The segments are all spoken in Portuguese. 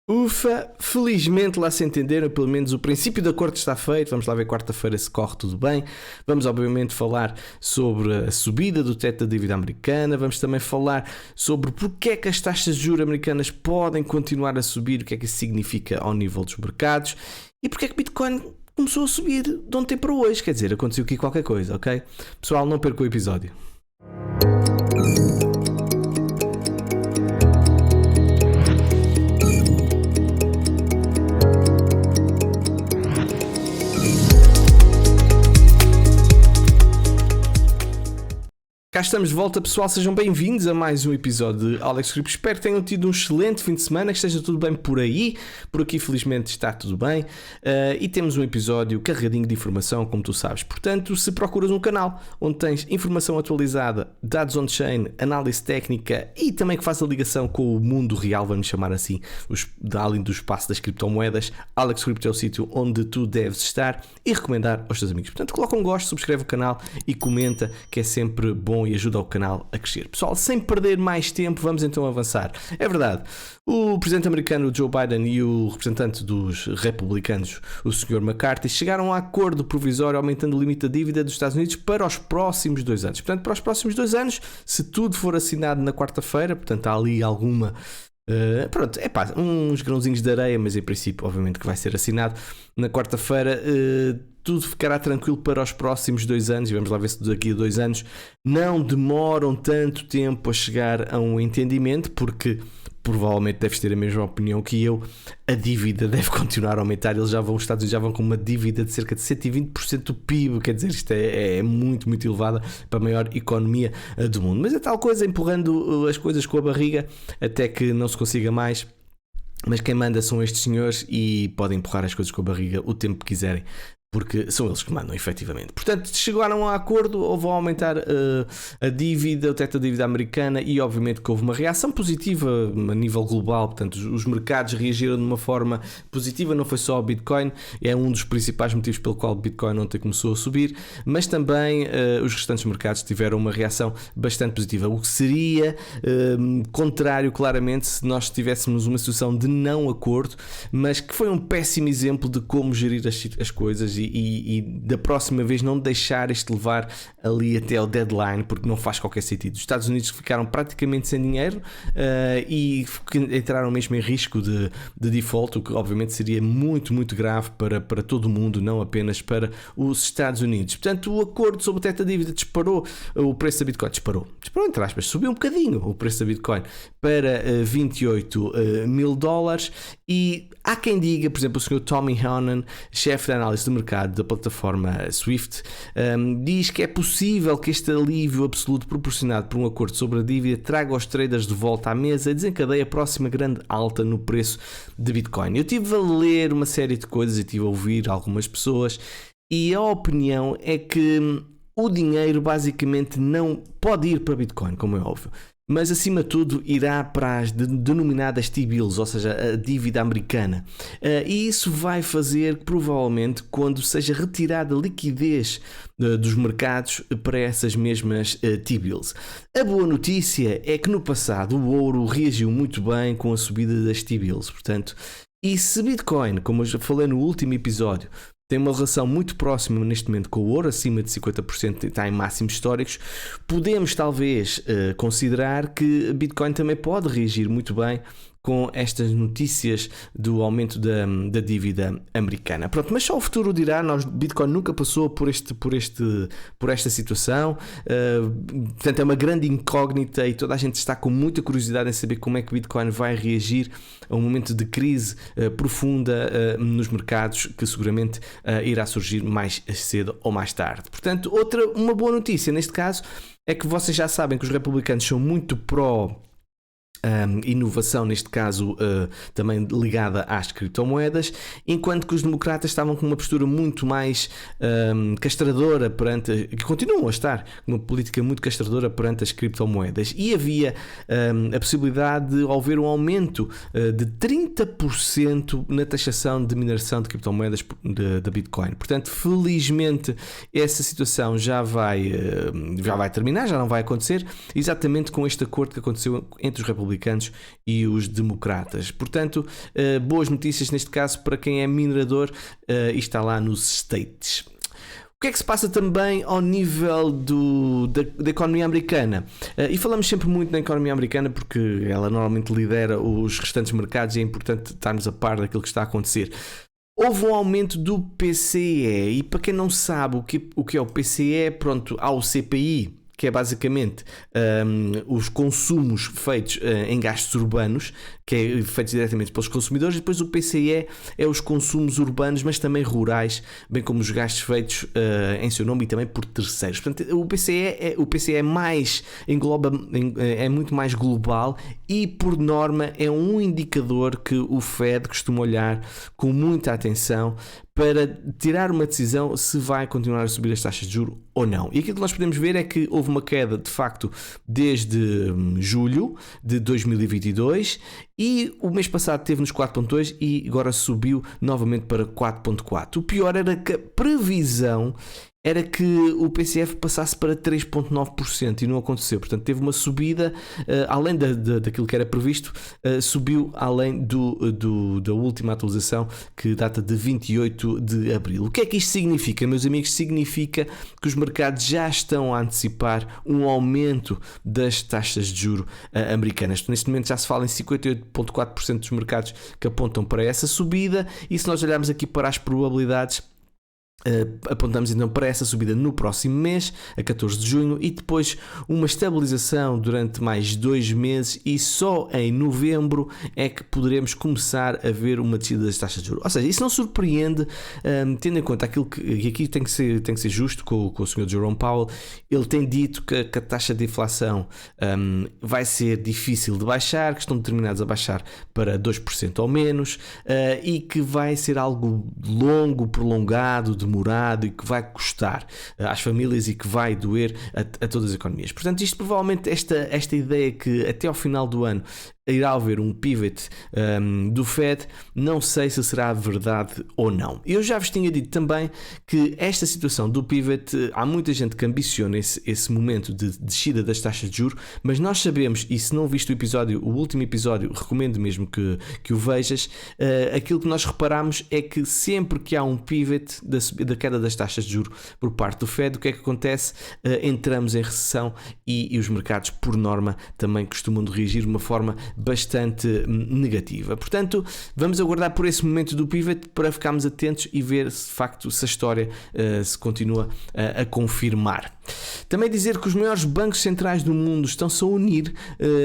Ufa, felizmente lá se entenderam, pelo menos o princípio do acordo está feito. Vamos lá ver quarta-feira se corre tudo bem. Vamos obviamente falar sobre a subida do teto da dívida americana. Vamos também falar sobre porque é que as taxas de juros americanas podem continuar a subir, o que é que isso significa ao nível dos mercados e porque é que Bitcoin começou a subir de ontem para hoje. Quer dizer, aconteceu aqui qualquer coisa, ok? Pessoal, não perca o episódio. Cá estamos de volta, pessoal, sejam bem-vindos a mais um episódio de Alex Crypto. Espero que tenham tido um excelente fim de semana, que esteja tudo bem por aí. Por aqui, felizmente, está tudo bem. E temos um episódio carregadinho de informação, como tu sabes. Portanto, se procuras um canal onde tens informação atualizada, dados on-chain, análise técnica e também que faz a ligação com o mundo real, vamos chamar assim, além do espaço das criptomoedas, Alex Crypto é o sítio onde tu deves estar e recomendar aos teus amigos. Portanto, coloca um gosto, subscreve o canal e comenta, que é sempre bom e ajuda o canal a crescer. Pessoal, sem perder mais tempo, vamos então avançar. É verdade, o presidente americano Joe Biden e o representante dos republicanos, o Sr. McCarthy, chegaram a acordo provisório aumentando o limite da dívida dos Estados Unidos para os próximos 2 anos. Portanto, para os próximos 2 anos, se tudo for assinado na quarta-feira, portanto há ali alguma... uns grãozinhos de areia, mas em princípio obviamente que vai ser assinado na quarta-feira. Tudo ficará tranquilo para os próximos 2 anos e vamos lá ver se daqui a 2 anos não demoram tanto tempo a chegar a um entendimento, porque provavelmente deves ter a mesma opinião que eu, a dívida deve continuar a aumentar. Os Estados Unidos já vão com uma dívida de cerca de 120% do PIB, quer dizer, isto é muito, muito elevada para a maior economia do mundo. Mas é tal coisa, empurrando as coisas com a barriga até que não se consiga mais. Mas quem manda são estes senhores e podem empurrar as coisas com a barriga o tempo que quiserem, porque são eles que mandam, efetivamente. Portanto, chegaram a acordo, ou vão aumentar a dívida, o teto da dívida americana, e obviamente que houve uma reação positiva a nível global. Portanto, os mercados reagiram de uma forma positiva, não foi só o Bitcoin, é um dos principais motivos pelo qual o Bitcoin ontem começou a subir, mas também os restantes mercados tiveram uma reação bastante positiva, o que seria contrário, claramente, se nós tivéssemos uma situação de não acordo, mas que foi um péssimo exemplo de como gerir as coisas e da próxima vez não deixar isto levar ali até ao deadline, porque não faz qualquer sentido. Os Estados Unidos ficaram praticamente sem dinheiro e entraram mesmo em risco de default, o que obviamente seria muito, muito grave para todo o mundo, não apenas para os Estados Unidos. Portanto, o acordo sobre o teto da dívida disparou o preço da Bitcoin, disparou entre aspas, subiu um bocadinho o preço da Bitcoin para 28 mil dólares, e há quem diga, por exemplo, o Sr. Tommy Hannon, chefe de análise do mercado da plataforma Swift, diz que é possível que este alívio absoluto proporcionado por um acordo sobre a dívida traga os traders de volta à mesa e desencadeie a próxima grande alta no preço de Bitcoin. Eu estive a ler uma série de coisas e estive a ouvir algumas pessoas, e a opinião é que o dinheiro basicamente não pode ir para Bitcoin, como é óbvio, mas acima de tudo irá para as denominadas T-bills, ou seja, a dívida americana. E isso vai fazer, provavelmente, quando seja retirada a liquidez dos mercados para essas mesmas T-bills. A boa notícia é que no passado o ouro reagiu muito bem com a subida das T-bills, portanto, e se Bitcoin, como eu já falei no último episódio, tem uma relação muito próxima neste momento com o ouro, acima de 50%, está em máximos históricos, podemos talvez considerar que Bitcoin também pode reagir muito bem com estas notícias do aumento da dívida americana. Pronto, mas só o futuro dirá. Bitcoin nunca passou por esta situação, portanto é uma grande incógnita e toda a gente está com muita curiosidade em saber como é que Bitcoin vai reagir a um momento de crise profunda nos mercados, que seguramente irá surgir mais cedo ou mais tarde. Portanto, uma boa notícia neste caso é que vocês já sabem que os republicanos são muito pró inovação, neste caso também ligada às criptomoedas, enquanto que os democratas estavam com uma postura muito mais castradora perante, que continuam a estar uma política muito castradora perante as criptomoedas, e havia a possibilidade de haver um aumento de 30% na taxação de mineração de criptomoedas da Bitcoin. Portanto, felizmente essa situação já vai terminar, já não vai acontecer, exatamente com este acordo que aconteceu entre os republicanos republicanos e os democratas. Portanto, boas notícias neste caso para quem é minerador e está lá nos States. O que é que se passa também ao nível da economia americana? E falamos sempre muito na economia americana porque ela normalmente lidera os restantes mercados e é importante estarmos a par daquilo que está a acontecer. Houve um aumento do PCE e para quem não sabe o que é o PCE, pronto, há o CPI, que é basicamente os consumos feitos em gastos urbanos, que é feitos diretamente pelos consumidores, e depois o PCE é os consumos urbanos, mas também rurais, bem como os gastos feitos em seu nome e também por terceiros. Portanto, o PCE é muito mais global e, por norma, é um indicador que o Fed costuma olhar com muita atenção para tirar uma decisão se vai continuar a subir as taxas de juros ou não. E aquilo que nós podemos ver é que houve uma queda, de facto, desde julho de 2022 e o mês passado teve nos 4.2 e agora subiu novamente para 4.4. O pior era que a previsão era que o PCF passasse para 3,9% e não aconteceu. Portanto, teve uma subida, além daquilo que era previsto, subiu além da última atualização, que data de 28 de abril. O que é que isto significa, meus amigos? Significa que os mercados já estão a antecipar um aumento das taxas de juros americanas. Neste momento já se fala em 58,4% dos mercados que apontam para essa subida, e se nós olharmos aqui para as probabilidades, apontamos então para essa subida no próximo mês, a 14 de junho, e depois uma estabilização durante mais 2 meses, e só em novembro é que poderemos começar a ver uma descida das taxas de juros. Ou seja, isso não surpreende, tendo em conta aquilo que, e aqui tem que ser justo com o Sr. Jerome Powell. Ele tem dito que a taxa de inflação vai ser difícil de baixar, que estão determinados a baixar para 2% ou menos, e que vai ser algo longo, prolongado, demorado, e que vai custar às famílias e que vai doer a todas as economias. Portanto, isto provavelmente, esta ideia que até ao final do ano irá haver um pivot do Fed, não sei se será verdade ou não. Eu já vos tinha dito também que esta situação do pivot, há muita gente que ambiciona esse momento de descida das taxas de juros, mas nós sabemos, e se não viste o último episódio, recomendo mesmo que o vejas, aquilo que nós reparamos é que sempre que há um pivot da queda das taxas de juros por parte do Fed, o que é que acontece? Entramos em recessão e os mercados, por norma, também costumam reagir de uma forma bastante negativa. Portanto, vamos aguardar por esse momento do pivot para ficarmos atentos e ver se de facto se a história se continua a confirmar. Também dizer que os maiores bancos centrais do mundo estão-se a unir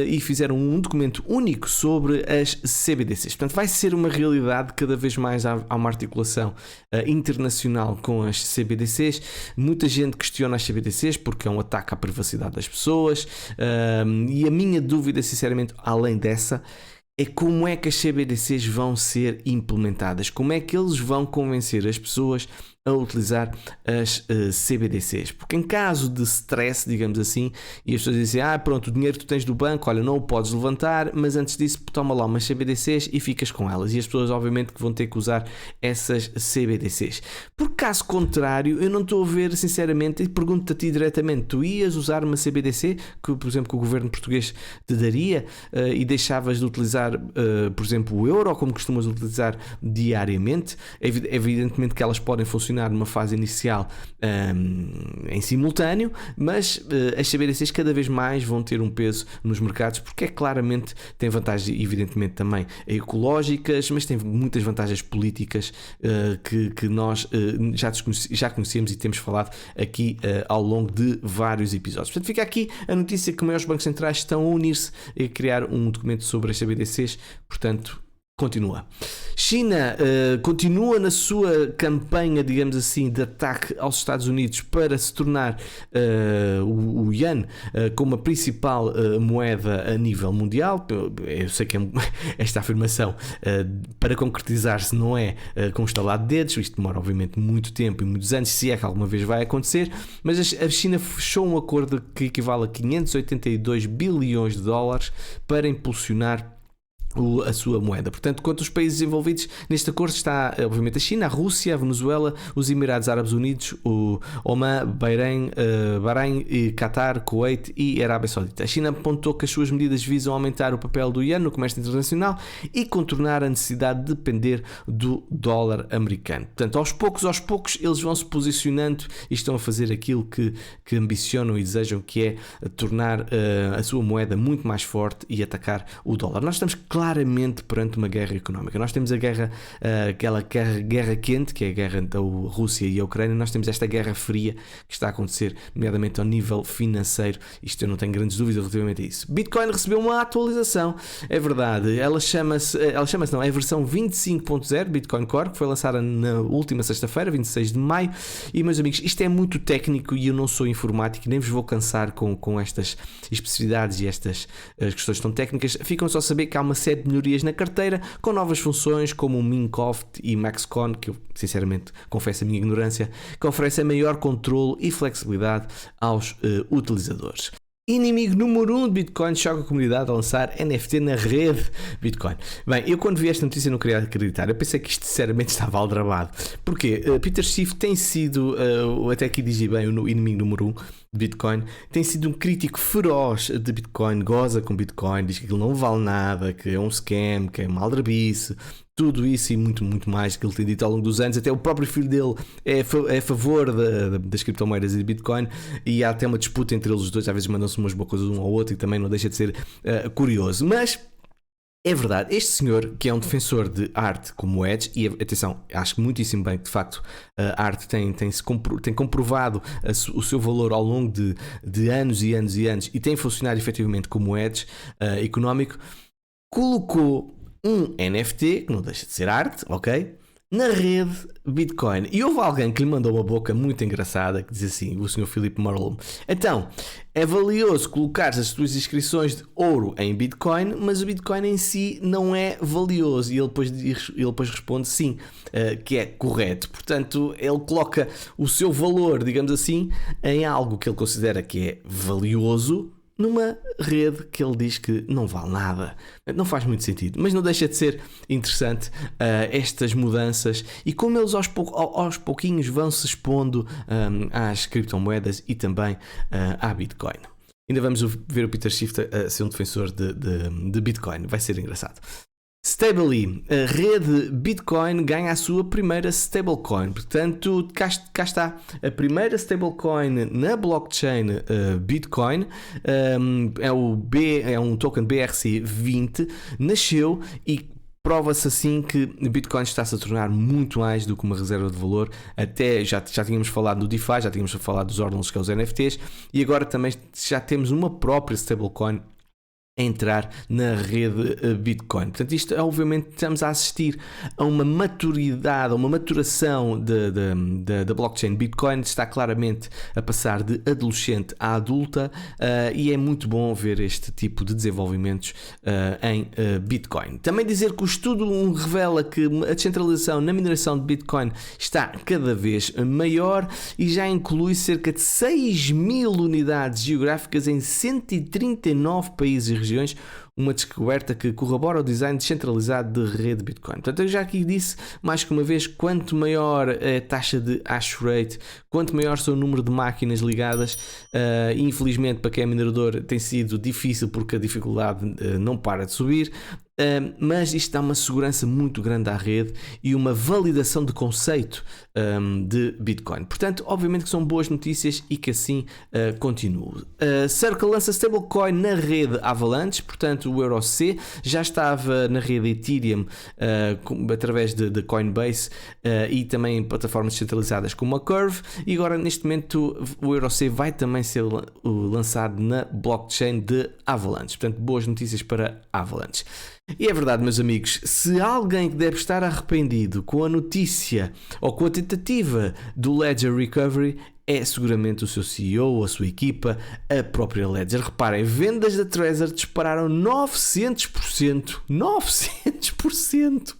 e fizeram um documento único sobre as CBDCs. Portanto, vai ser uma realidade, cada vez mais há uma articulação internacional com as CBDCs. Muita gente questiona as CBDCs porque é um ataque à privacidade das pessoas, e a minha dúvida, sinceramente, além dessa, é como é que as CBDCs vão ser implementadas, como é que eles vão convencer as pessoas a utilizar as CBDCs, porque em caso de stress, digamos assim, e as pessoas dizem, pronto, o dinheiro que tu tens do banco, olha, não o podes levantar, mas antes disso toma lá umas CBDCs e ficas com elas, e as pessoas obviamente que vão ter que usar essas CBDCs. Por caso contrário, eu não estou a ver, sinceramente, e pergunto-te a ti diretamente, tu ias usar uma CBDC, que por exemplo que o governo português te daria, e deixavas de utilizar, por exemplo, o euro, como costumas utilizar diariamente? Evidentemente que elas podem funcionar numa fase inicial em simultâneo, mas as CBDCs cada vez mais vão ter um peso nos mercados, porque claramente tem vantagens, evidentemente também ecológicas, mas tem muitas vantagens políticas que nós já conhecemos e temos falado aqui ao longo de vários episódios. Portanto, fica aqui a notícia que os maiores bancos centrais estão a unir-se e a criar um documento sobre as CBDCs, portanto, continua. China continua na sua campanha, digamos assim, de ataque aos Estados Unidos para se tornar o Yuan como a principal moeda a nível mundial. Eu sei que esta afirmação, para concretizar-se, não é com um estalar de dedos. Isto demora, obviamente, muito tempo e muitos anos, se é que alguma vez vai acontecer. Mas a China fechou um acordo que equivale a 582 bilhões de dólares para impulsionar a sua moeda. Portanto, quanto aos países envolvidos neste acordo está, obviamente, a China, a Rússia, a Venezuela, os Emirados Árabes Unidos, o Oman, Bahrein, Qatar, Kuwait e Arábia Saudita. A China apontou que as suas medidas visam aumentar o papel do iene no comércio internacional e contornar a necessidade de depender do dólar americano. Portanto, aos poucos, eles vão se posicionando e estão a fazer aquilo que ambicionam e desejam, que é tornar a sua moeda muito mais forte e atacar o dólar. Nós estamos claramente perante uma guerra económica. Nós temos a guerra, aquela guerra quente, que é a guerra da Rússia e a Ucrânia. Nós temos esta guerra fria que está a acontecer, nomeadamente ao nível financeiro. Isto eu não tenho grandes dúvidas relativamente a isso. Bitcoin recebeu uma atualização, é verdade. Ela chama-se não, é a versão 25.0 Bitcoin Core, que foi lançada na última sexta-feira, 26 de maio. E, meus amigos, isto é muito técnico e eu não sou informático, nem vos vou cansar com estas especificidades e estas questões tão técnicas. Ficam só a saber que há uma série de melhorias na carteira, com novas funções como o Mincoft e Maxcon, que eu sinceramente confesso a minha ignorância, que oferecem maior controle e flexibilidade aos utilizadores. Inimigo número 1 de Bitcoin choca a comunidade a lançar NFT na rede Bitcoin. Bem, eu quando vi esta notícia não queria acreditar. Eu pensei que isto sinceramente estava aldrabado. Porquê? Peter Schiff tem sido, até aqui diz bem, o inimigo número 1 de Bitcoin, tem sido um crítico feroz de Bitcoin, goza com Bitcoin, diz que aquilo não vale nada, que é um scam, que é uma aldrabice. Tudo isso e muito, muito mais que ele tem dito ao longo dos anos. Até o próprio filho dele é a favor das criptomoedas e de Bitcoin, e há até uma disputa entre eles os dois. Às vezes mandam-se umas boas coisas um ao outro, e também não deixa de ser curioso. Mas é verdade, este senhor, que é um defensor de arte como o Edge, e atenção, acho muitíssimo bem que de facto a arte tem comprovado o seu valor ao longo de anos e anos e anos, e tem funcionado efetivamente como Edge económico, colocou um NFT, que não deixa de ser arte, ok? Na rede Bitcoin. E houve alguém que lhe mandou uma boca muito engraçada, que diz assim, o Sr. Filipe Marlon: então, é valioso colocar as tuas inscrições de ouro em Bitcoin, mas o Bitcoin em si não é valioso. E ele depois responde sim, que é correto. Portanto, ele coloca o seu valor, digamos assim, em algo que ele considera que é valioso, numa rede que ele diz que não vale nada. Não faz muito sentido, mas não deixa de ser interessante estas mudanças e como eles aos pouquinhos vão se expondo às criptomoedas e também à Bitcoin. Ainda vamos ver o Peter Schiff a ser um defensor de Bitcoin, vai ser engraçado. Stably, a rede Bitcoin ganha a sua primeira stablecoin. Portanto, cá está a primeira stablecoin na blockchain Bitcoin. É um token BRC20. Nasceu e prova-se assim que Bitcoin está-se a tornar muito mais do que uma reserva de valor. Até já tínhamos falado do DeFi, já tínhamos falado dos ordens, que é os NFTs, e agora também já temos uma própria stablecoin a entrar na rede Bitcoin. Portanto, isto obviamente estamos a assistir a uma maturidade, a uma maturação da blockchain Bitcoin. Está claramente a passar de adolescente a adulta e é muito bom ver este tipo de desenvolvimentos em Bitcoin. Também dizer que o estudo revela que a descentralização na mineração de Bitcoin está cada vez maior e já inclui cerca de 6.000 unidades geográficas em 139 países e regiões, uma descoberta que corrobora o design descentralizado de rede Bitcoin. Portanto, eu já aqui disse, mais que uma vez, quanto maior a taxa de hash rate, quanto maior são o número de máquinas ligadas, infelizmente para quem é minerador tem sido difícil porque a dificuldade não para de subir, mas isto dá uma segurança muito grande à rede e uma validação de conceito de Bitcoin. Portanto, obviamente que são boas notícias e que assim continue. Circle lança stablecoin na rede Avalanche, portanto o EURC já estava na rede Ethereum através de Coinbase e também em plataformas descentralizadas como a Curve, e agora neste momento o EURC vai também ser lançado na blockchain de Avalanche. Portanto, boas notícias para Avalanche. E é verdade, meus amigos, se alguém que deve estar arrependido com a notícia ou com a tentativa do Ledger Recovery é seguramente o seu CEO ou a sua equipa, a própria Ledger. Reparem, vendas da Trezor dispararam 900%. 900%!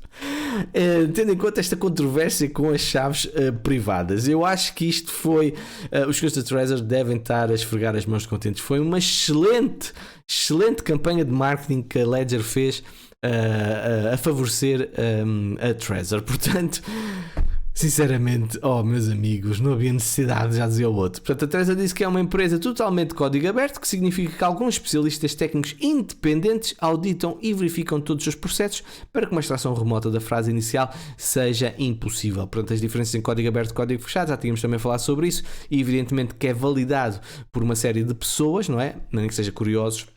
Tendo em conta esta controvérsia com as chaves privadas, eu acho que isto foi os senhores da Trezor devem estar a esfregar as mãos contentes. Foi uma excelente campanha de marketing que a Ledger fez a favorecer a Trezor. Portanto, sinceramente, meus amigos, não havia necessidade, já dizia o outro. Portanto, a Trezor disse que é uma empresa totalmente de código aberto, que significa que alguns especialistas técnicos independentes auditam e verificam todos os processos para que uma extração remota da frase inicial seja impossível. Portanto, as diferenças em código aberto e código fechado, já tínhamos também falado sobre isso, e evidentemente que é validado por uma série de pessoas, não é? Nem que seja curiosos,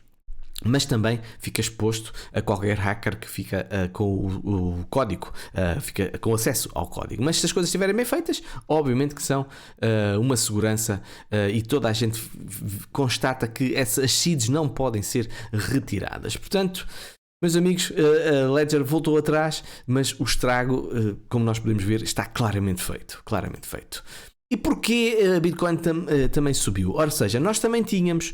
mas também fica exposto a qualquer hacker que fica com o código, fica com acesso ao código. Mas se as coisas estiverem bem feitas, obviamente que são uma segurança, e toda a gente constata que essas seeds não podem ser retiradas. Portanto, meus amigos, a Ledger voltou atrás, mas o estrago, como nós podemos ver, está claramente feito. Claramente feito. E porquê a Bitcoin também subiu? Ou seja, nós também tínhamos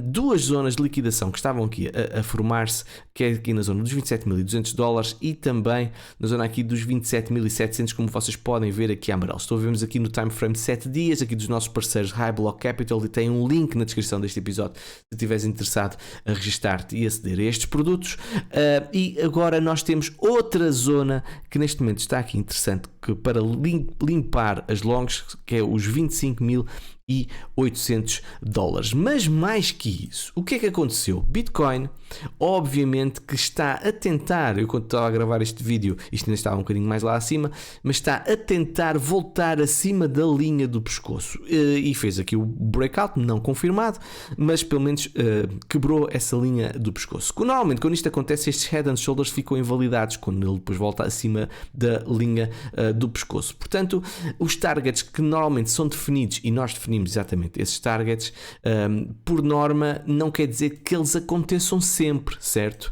duas zonas de liquidação que estavam aqui a formar-se, que é aqui na zona dos $27.200 e também na zona aqui dos 27.700, como vocês podem ver aqui a amarelo. Estou a vermos aqui no time frame de 7 dias, aqui dos nossos parceiros High Block Capital, e tem um link na descrição deste episódio se estiveres interessado a registar-te e aceder a estes produtos. E agora nós temos outra zona que neste momento está aqui interessante, que para limpar as longs, que é os $25.800. Mas mais que isso, o que é que aconteceu? Bitcoin, obviamente que está a tentar, eu quando estava a gravar este vídeo, isto ainda estava um bocadinho mais lá acima, mas está a tentar voltar acima da linha do pescoço, e fez aqui o breakout, não confirmado, mas pelo menos quebrou essa linha do pescoço. Normalmente quando isto acontece, estes head and shoulders ficam invalidados quando ele depois volta acima da linha do pescoço. Portanto, os targets que normalmente são definidos, e nós definimos exatamente esses targets, por norma não quer dizer que eles aconteçam sempre, certo?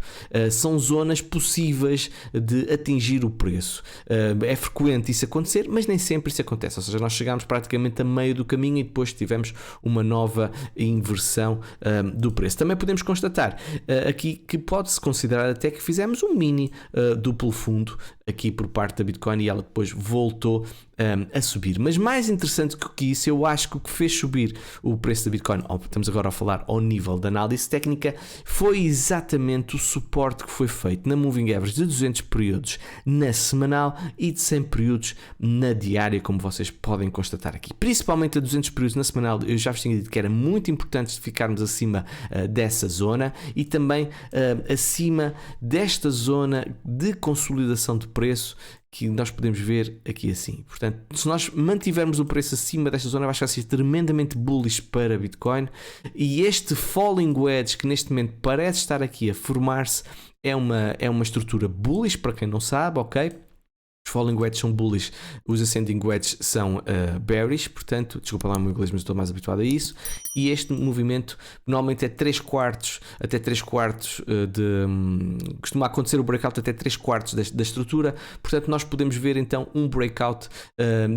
São zonas possíveis de atingir o preço. É frequente isso acontecer, mas nem sempre isso acontece. Ou seja, nós chegamos praticamente a meio do caminho e depois tivemos uma nova inversão do preço. Também podemos constatar aqui que pode-se considerar até que fizemos um mini duplo fundo aqui por parte da Bitcoin e ela depois voltou a subir. Mas mais interessante do que isso, eu acho que o que fez subir o preço da Bitcoin, estamos agora a falar ao nível da análise técnica, foi exatamente o suporte que foi feito na Moving Average de 200 períodos na semanal e de 100 períodos na diária, como vocês podem constatar aqui. Principalmente a 200 períodos na semanal, eu já vos tinha dito que era muito importante ficarmos acima dessa zona e também acima desta zona de consolidação de preço, que nós podemos ver aqui assim. Portanto, se nós mantivermos o preço acima desta zona, vai ser tremendamente bullish para Bitcoin, e este falling wedge que neste momento parece estar aqui a formar-se é uma estrutura bullish, para quem não sabe, ok? Os falling wedges são bullish, os ascending wedges são bearish, portanto, desculpa lá o meu inglês, mas estou mais habituado a isso. E este movimento normalmente é 3/4, até 3/4 costuma acontecer o breakout até 3/4 da estrutura, portanto nós podemos ver então um breakout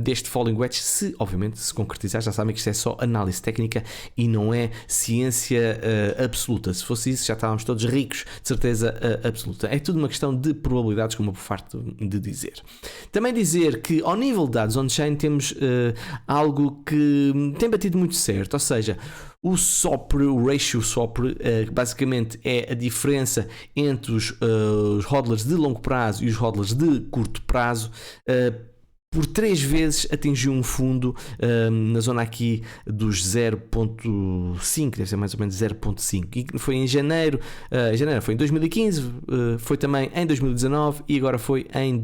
deste falling wedge, se obviamente se concretizar. Já sabem que isto é só análise técnica e não é ciência absoluta. Se fosse isso já estávamos todos ricos, de certeza absoluta. É tudo uma questão de probabilidades, como eu farto de dizer. Também dizer que ao nível de dados on-chain temos algo que tem batido muito certo, ou seja, o SOPR, o ratio SOPR, basicamente é a diferença entre os hodlers de longo prazo e os hodlers de curto prazo. Por 3 vezes atingiu um fundo na zona aqui dos 0.5, deve ser mais ou menos 0.5, e foi em janeiro, foi em 2015, foi também em 2019 e agora foi em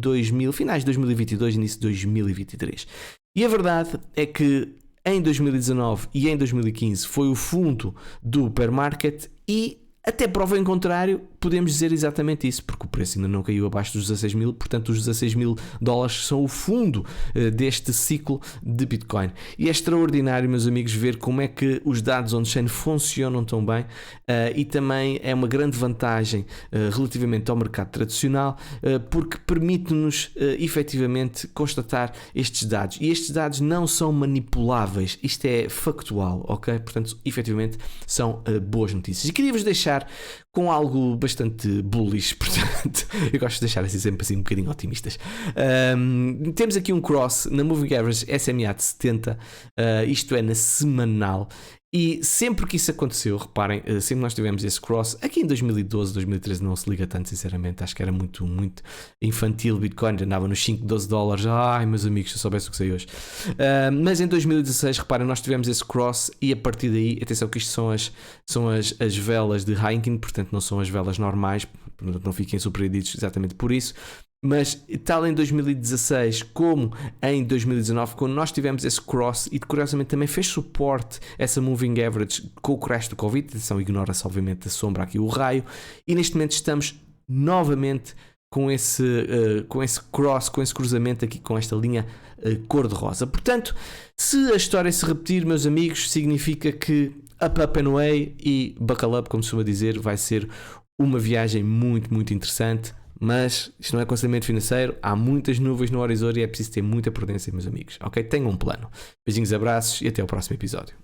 finais de 2022, início de 2023. E a verdade é que em 2019 e em 2015 foi o fundo do bear market, e até prova em contrário, podemos dizer exatamente isso, porque o preço ainda não caiu abaixo dos 16 mil, portanto os 16 mil dólares são o fundo deste ciclo de Bitcoin. E é extraordinário, meus amigos, ver como é que os dados on-chain funcionam tão bem, e também é uma grande vantagem relativamente ao mercado tradicional, porque permite-nos efetivamente constatar estes dados, e estes dados não são manipuláveis, isto é factual, ok? Portanto, efetivamente são boas notícias. E queria-vos deixar com algo bastante bullish, portanto, eu gosto de deixar assim sempre assim um bocadinho otimistas. Temos aqui um cross na Moving Average SMA de 70, isto é na semanal, E sempre que isso aconteceu, reparem, sempre nós tivemos esse cross, aqui em 2012, 2013 não se liga tanto, sinceramente, acho que era muito infantil. Bitcoin andava nos 5, 12 dólares, ai meus amigos, se eu soubesse o que sei hoje. Mas em 2016, reparem, nós tivemos esse cross e a partir daí, atenção que isto são as velas de Heineken, portanto não são as velas normais, portanto não fiquem surpreendidos exatamente por isso. Mas tal em 2016 como em 2019, quando nós tivemos esse cross e curiosamente também fez suporte essa moving average com o crash do Covid, atenção, ignora-se obviamente a sombra aqui, o raio, e neste momento estamos novamente com esse cross, com esse cruzamento aqui com esta linha cor-de-rosa. Portanto, se a história se repetir, meus amigos, significa que up and away e buckle up, como se costuma dizer, vai ser uma viagem muito interessante. Mas isto não é aconselhamento financeiro, há muitas nuvens no horizonte e é preciso ter muita prudência, meus amigos. Ok? Tenham um plano. Beijinhos, abraços e até ao próximo episódio.